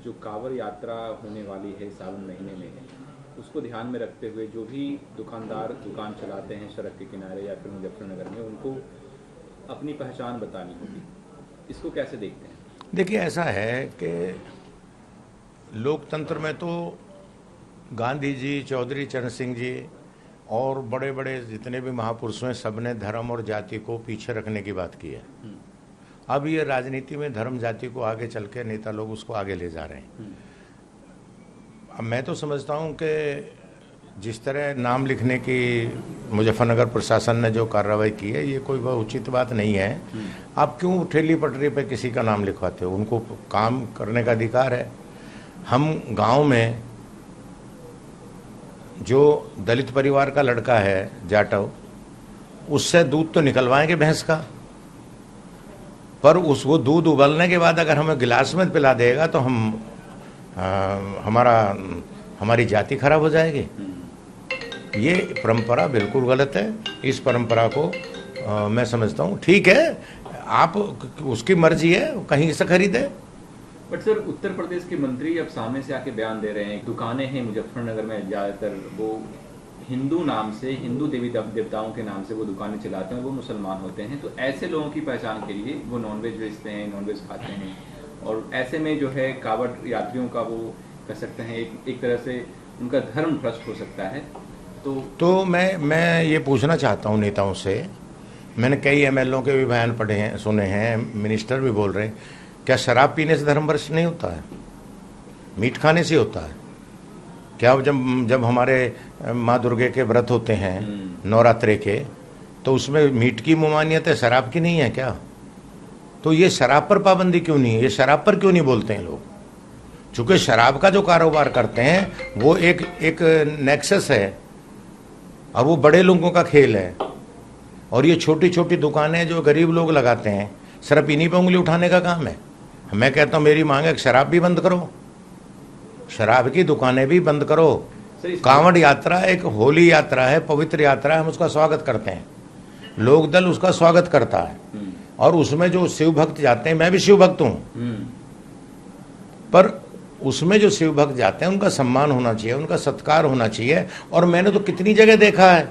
जो कांवड़ यात्रा होने वाली है सावन महीने में, उसको ध्यान में रखते हुए जो भी दुकानदार दुकान चलाते हैं सड़क के किनारे या फिर मुजफ्फरनगर में, उनको अपनी पहचान बतानी होगी, इसको कैसे देखते हैं? देखिए, ऐसा है कि लोकतंत्र में तो गांधी जी, चौधरी चरण सिंह जी और बड़े बड़े जितने भी महापुरुष हैं, सब ने धर्म और जाति को पीछे रखने की बात की है। अब ये राजनीति में धर्म जाति को आगे चल के नेता लोग उसको आगे ले जा रहे हैं। अब मैं तो समझता हूँ कि जिस तरह नाम लिखने की मुजफ्फरनगर प्रशासन ने जो कार्रवाई की है, ये कोई बहुत उचित बात नहीं है। आप क्यों ठेली पटरी पे किसी का नाम लिखवाते हो? उनको काम करने का अधिकार है। हम गांव में जो दलित परिवार का लड़का है जाटव, उससे दूध तो निकलवाएंगे भैंस का, पर उसको दूध उबलने के बाद अगर हमें गिलास में पिला देगा तो हमारी जाति खराब हो जाएगी। ये परंपरा बिल्कुल गलत है। इस परंपरा को मैं समझता हूँ ठीक है, आप उसकी मर्जी है, कहीं से खरीदे। बट सर, उत्तर प्रदेश के मंत्री अब सामने से आके बयान दे रहे हैं, दुकानें हैं मुजफ्फरनगर में ज़्यादातर वो हिंदू नाम से, हिंदू देवी देवताओं के नाम से वो दुकानें चलाते हैं, वो मुसलमान होते हैं, तो ऐसे लोगों की पहचान के लिए वो नॉनवेज बेचते हैं, नॉनवेज खाते हैं, और ऐसे में जो है कांवड़ यात्रियों का वो कह सकते हैं एक तरह से उनका धर्म भ्रष्ट हो सकता है। तो मैं ये पूछना चाहता हूँ नेताओं से, मैंने कई एमएलओ के भी बयान पढ़े हैं, सुने हैं, मिनिस्टर भी बोल रहे हैं, क्या शराब पीने से धर्म भ्रष्ट नहीं होता है? मीट खाने से होता है क्या? जब हमारे माँ दुर्गे के व्रत होते हैं नवरात्रे के, तो उसमें मीट की ममानियत है, शराब की नहीं है क्या? तो ये शराब पर पाबंदी क्यों नहीं है? ये शराब पर क्यों नहीं बोलते हैं लोग? चूंकि शराब का जो कारोबार करते हैं वो एक नेक्सस है और वो बड़े लोगों का खेल है, और ये छोटी छोटी दुकानें जो गरीब लोग लगाते हैं, सिर्फ इन्हीं पर उंगली उठाने का काम है। मैं कहता हूँ मेरी मांग है, शराब भी बंद करो, शराब की दुकानें भी बंद करो। कांवड़ यात्रा एक होली यात्रा है, पवित्र यात्रा है, हम उसका स्वागत करते हैं, लोक दल उसका स्वागत करता है, और उसमें जो शिव भक्त जाते हैं, मैं भी शिव भक्त हूं, पर उसमें जो शिव भक्त जाते हैं उनका सम्मान होना चाहिए, उनका सत्कार होना चाहिए। और मैंने तो कितनी जगह देखा है,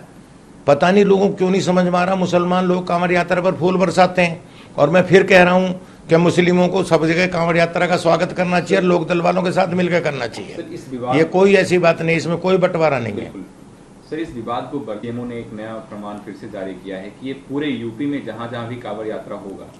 पता नहीं लोगों को क्यों नहीं समझ में आ रहा, मुसलमान लोग कांवड़ यात्रा पर फूल बरसाते हैं, और मैं फिर कह रहा हूं कि मुस्लिमों को सब जगह कांवड़ यात्रा का स्वागत करना चाहिए, लोक दल वालों के साथ मिलकर करना चाहिए। ये कोई ऐसी बात नहीं, इसमें कोई बंटवारा नहीं है। सर, इस विवाद को बरगेमो ने एक नया प्रमाण फिर से जारी किया है कि ये पूरे यूपी में जहां जहां भी कांवड़ यात्रा होगा,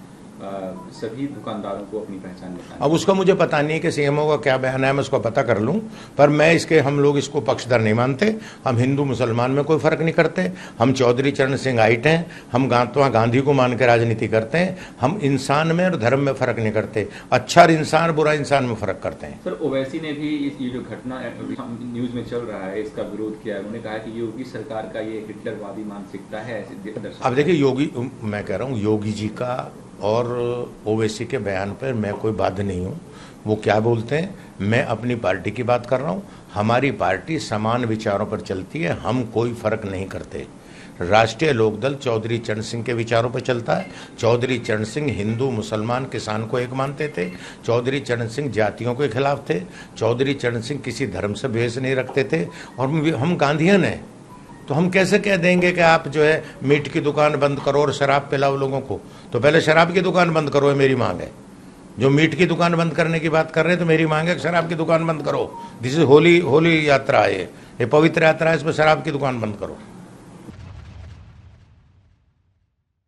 सभी दुकानदारों को अपनी पहचान बतानी। अब उसका मुझे पता नहीं कि सीएमओ का क्या बयान है, मैं उसको पता कर लूं, पर हम लोग इसको पक्षधर नहीं मानते। हम हिंदू मुसलमान में कोई फर्क नहीं करते। हम चौधरी चरण सिंह आइट हैं, हम गांधी को मान के राजनीति करते हैं। हम इंसान में और धर्म में फर्क नहीं करते, अच्छा इंसान बुरा इंसान में फर्क करते हैं। सर, ओवैसी ने भी ये जो घटना न्यूज में चल रहा है इसका विरोध किया है। उन्होंने कहा कि योगी सरकार का ये हिटलरवादी मानसिकता है। अब देखिए, योगी, मैं कह रहा हूँ योगी जी का और ओवैसी के बयान पर मैं कोई बाध्य नहीं हूँ। वो क्या बोलते हैं, मैं अपनी पार्टी की बात कर रहा हूँ। हमारी पार्टी समान विचारों पर चलती है, हम कोई फर्क नहीं करते। राष्ट्रीय लोकदल चौधरी चरण सिंह के विचारों पर चलता है। चौधरी चरण सिंह हिंदू मुसलमान किसान को एक मानते थे। चौधरी चरण सिंह जातियों के खिलाफ थे। चौधरी चरण सिंह किसी धर्म से भेष नहीं रखते थे, और हम गांधीयन हैं। तो हम कैसे कह देंगे कि आप जो है मीट की दुकान बंद करो और शराब पिलाओ लोगों को? तो पहले शराब की दुकान बंद करो, है मेरी मांग है। जो मीट की दुकान बंद करने की बात कर रहे हैं, तो मेरी मांग है कि शराब की दुकान बंद करो। दिस इज होली यात्रा है, ये पवित्र यात्रा है, इसमें शराब की दुकान बंद करो।